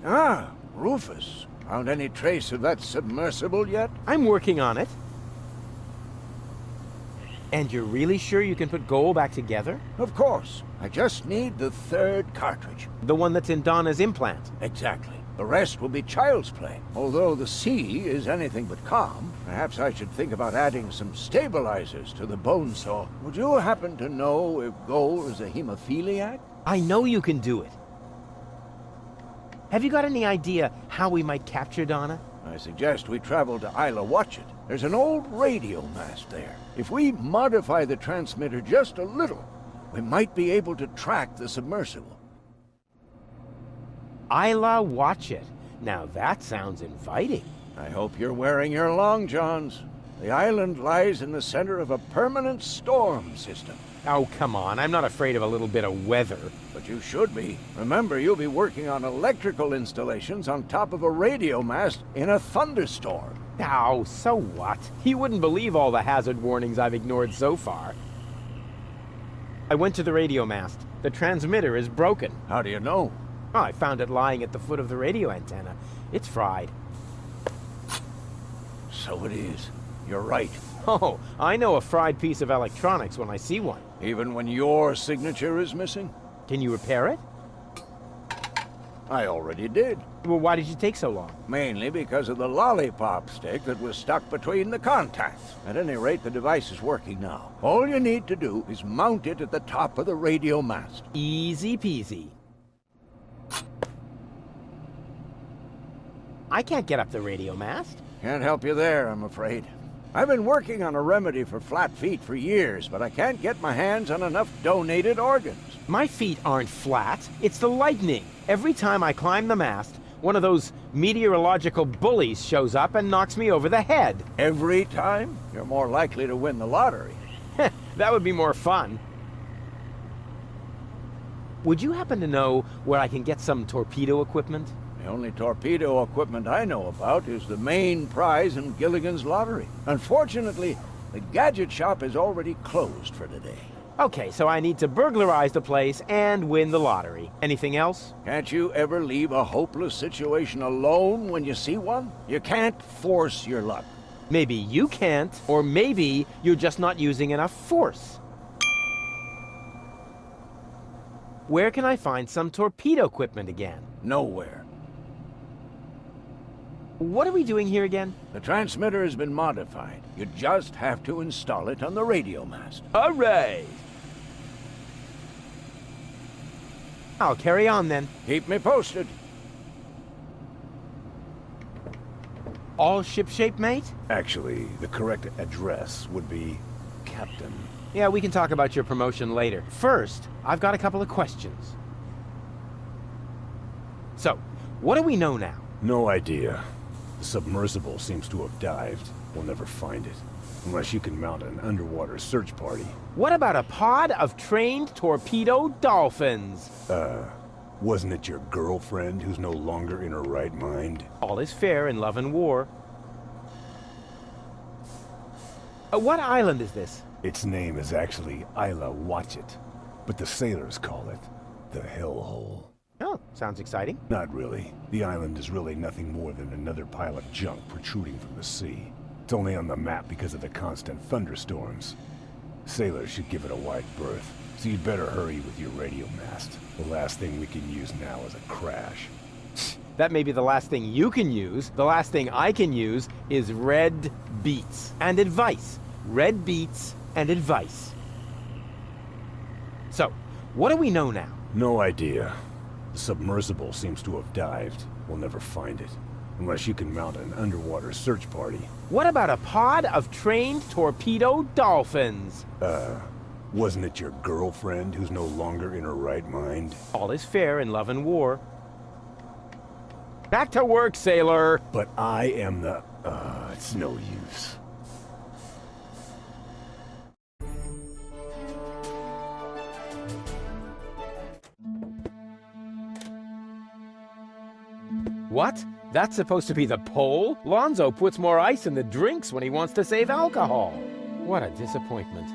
Ah, Rufus. Found any trace of that submersible yet? I'm working on it. And you're really sure you can put gold back together? Of course. I just need the third cartridge. The one that's in Donna's implant. Exactly. The rest will be child's play. Although the sea is anything but calm, perhaps I should think about adding some stabilizers to the bone saw. Would you happen to know if gold is a hemophiliac? I know you can do it. Have you got any idea how we might capture Donna? I suggest we travel to Isla Watchet. There's an old radio mast there. If we modify the transmitter just a little, we might be able to track the submersible. Isla Watchet. Now that sounds inviting. I hope you're wearing your long johns. The island lies in the center of a permanent storm system. Oh, come on. I'm not afraid of a little bit of weather. But you should be. Remember, you'll be working on electrical installations on top of a radio mast in a thunderstorm. Oh, so what? You wouldn't believe all the hazard warnings I've ignored so far. I went to the radio mast. The transmitter is broken. How do you know? Oh, I found it lying at the foot of the radio antenna. It's fried. So it is. You're right. Oh, I know a fried piece of electronics when I see one. Even when your signature is missing? Can you repair it? I already did. Well, why did you take so long? Mainly because of the lollipop stick that was stuck between the contacts. At any rate, the device is working now. All you need to do is mount it at the top of the radio mast. Easy peasy. I can't get up the radio mast. Can't help you there, I'm afraid. I've been working on a remedy for flat feet for years, but I can't get my hands on enough donated organs. My feet aren't flat. It's the lightning. Every time I climb the mast, one of those meteorological bullies shows up and knocks me over the head. Every time? You're more likely to win the lottery. That would be more fun. Would you happen to know where I can get some torpedo equipment? The only torpedo equipment I know about is the main prize in Gilligan's lottery. Unfortunately, the gadget shop is already closed for today. Okay, so I need to burglarize the place and win the lottery. Anything else? Can't you ever leave a hopeless situation alone when you see one? You can't force your luck. Maybe you can't, or maybe you're just not using enough force. Where can I find some torpedo equipment again? Nowhere. What are we doing here again? The transmitter has been modified. You just have to install it on the radio mast. All right. I'll carry on then. Keep me posted. All shipshape, mate? Actually, the correct address would be Captain. Yeah, we can talk about your promotion later. First, I've got a couple of questions. So, what do we know now? No idea. The submersible seems to have dived. We'll never find it. Unless you can mount an underwater search party. What about a pod of trained torpedo dolphins? Wasn't it your girlfriend who's no longer in her right mind? All is fair in love and war. What island is this? Its name is actually Isla Watchet, but the sailors call it the Hellhole. Oh, sounds exciting. Not really. The island is really nothing more than another pile of junk protruding from the sea. It's only on the map because of the constant thunderstorms. Sailors should give it a wide berth, so you'd better hurry with your radio mast. The last thing we can use now is a crash. That may be the last thing you can use. The last thing I can use is red beets and advice. Red beets and advice. So, what do we know now? No idea. The submersible seems to have dived. We'll never find it. Unless you can mount an underwater search party. What about a pod of trained torpedo dolphins? Wasn't it your girlfriend who's no longer in her right mind? All is fair in love and war. Back to work, sailor! But I am the... it's no use. What? That's supposed to be the pole? Lonzo puts more ice in the drinks when he wants to save alcohol. What a disappointment.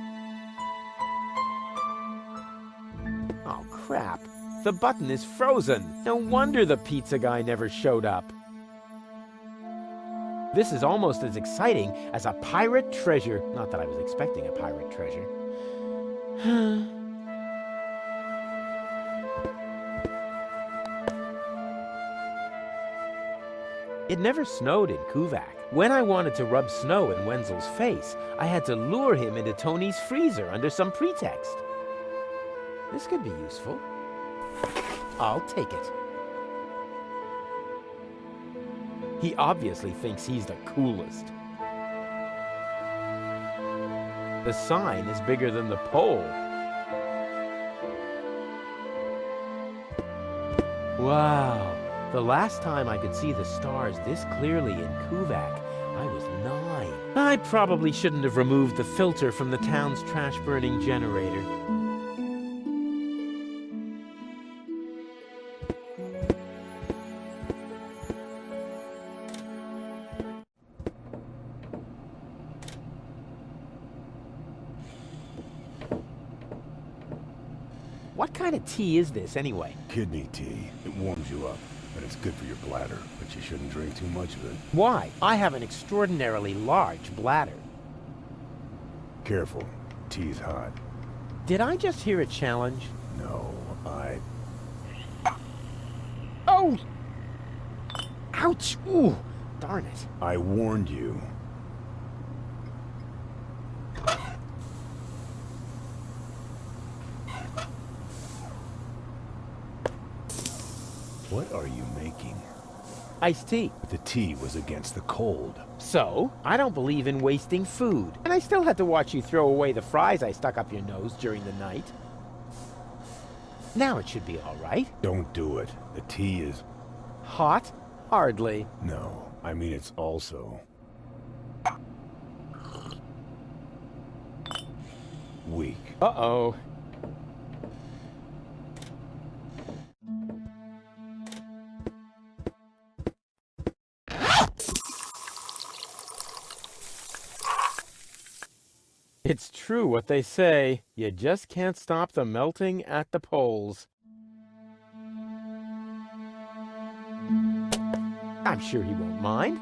Oh, crap. The button is frozen. No wonder the pizza guy never showed up. This is almost as exciting as a pirate treasure. Not that I was expecting a pirate treasure. It never snowed in Kuvak. When I wanted to rub snow in Wenzel's face, I had to lure him into Tony's freezer under some pretext. This could be useful. I'll take it. He obviously thinks he's the coolest. The sign is bigger than the pole. Wow. The last time I could see the stars this clearly in Kuvak, I was 9. I probably shouldn't have removed the filter from the town's trash-burning generator. What kind of tea is this, anyway? Kidney tea. It warms you up, and it's good for your bladder, but you shouldn't drink too much of it. Why? I have an extraordinarily large bladder. Careful. Tea's hot. Did I just hear a challenge? No, Oh! Ouch! Ooh! Darn it. I warned you. What are you making? Iced tea. The tea was against the cold. So, I don't believe in wasting food. And I still had to watch you throw away the fries I stuck up your nose during the night. Now it should be all right. Don't do it. The tea is... Hot? Hardly. No, I mean it's also... weak. Uh-oh. It's true what they say. You just can't stop the melting at the poles. I'm sure he won't mind.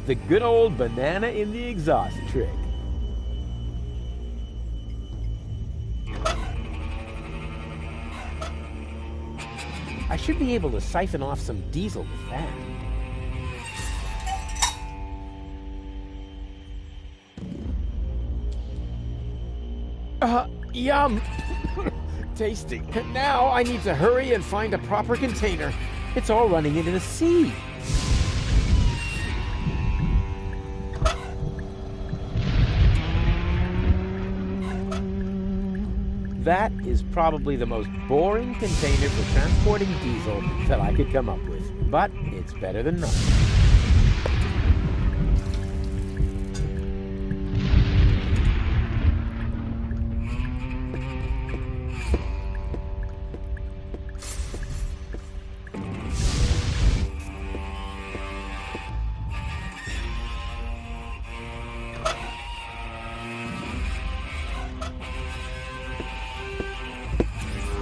The good old banana in the exhaust trick. I should be able to siphon off some diesel with that. Yum! Tasty. Now I need to hurry and find a proper container. It's all running into the sea. That is probably the most boring container for transporting diesel that I could come up with. But it's better than nothing.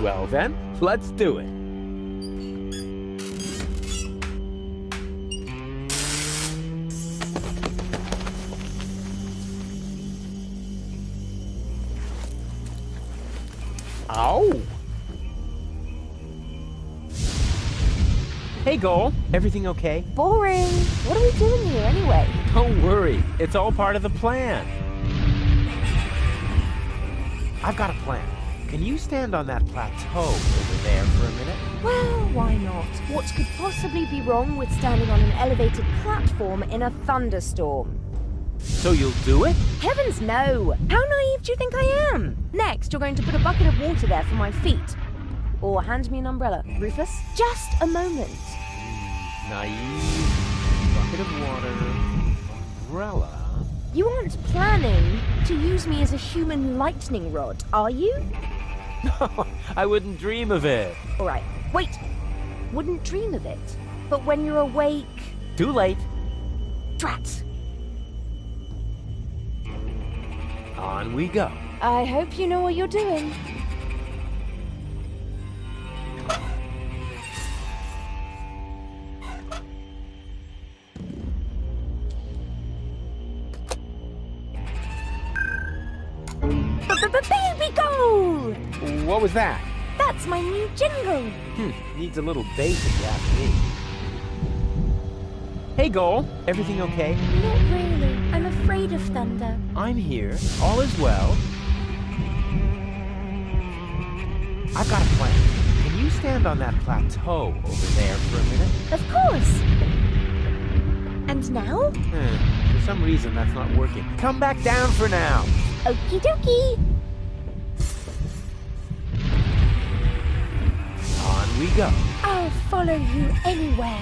Well then, let's do it. Ow! Hey, Goal. Everything okay? Boring. What are we doing here anyway? Don't worry. It's all part of the plan. I've got a plan. Can you stand on that plateau over there for a minute? Well, why not? What could possibly be wrong with standing on an elevated platform in a thunderstorm? So you'll do it? Heavens no! How naive do you think I am? Next, you're going to put a bucket of water there for my feet. Or hand me an umbrella. Rufus, just a moment. Naive, bucket of water, umbrella. You aren't planning to use me as a human lightning rod, are you? No, I wouldn't dream of it. All right, wait. Wouldn't dream of it. But when you're awake... Too late. Drat. On we go. I hope you know what you're doing. Baby goal! What was that? That's my new jingle. Needs a little bass if you ask me. Hey, Goal. Everything okay? Not really. I'm afraid of thunder. I'm here. All is well. I've got a plan. Can you stand on that plateau over there for a minute? Of course. And now? For some reason, that's not working. Come back down for now. Okie dokie. On we go. I'll follow you anywhere.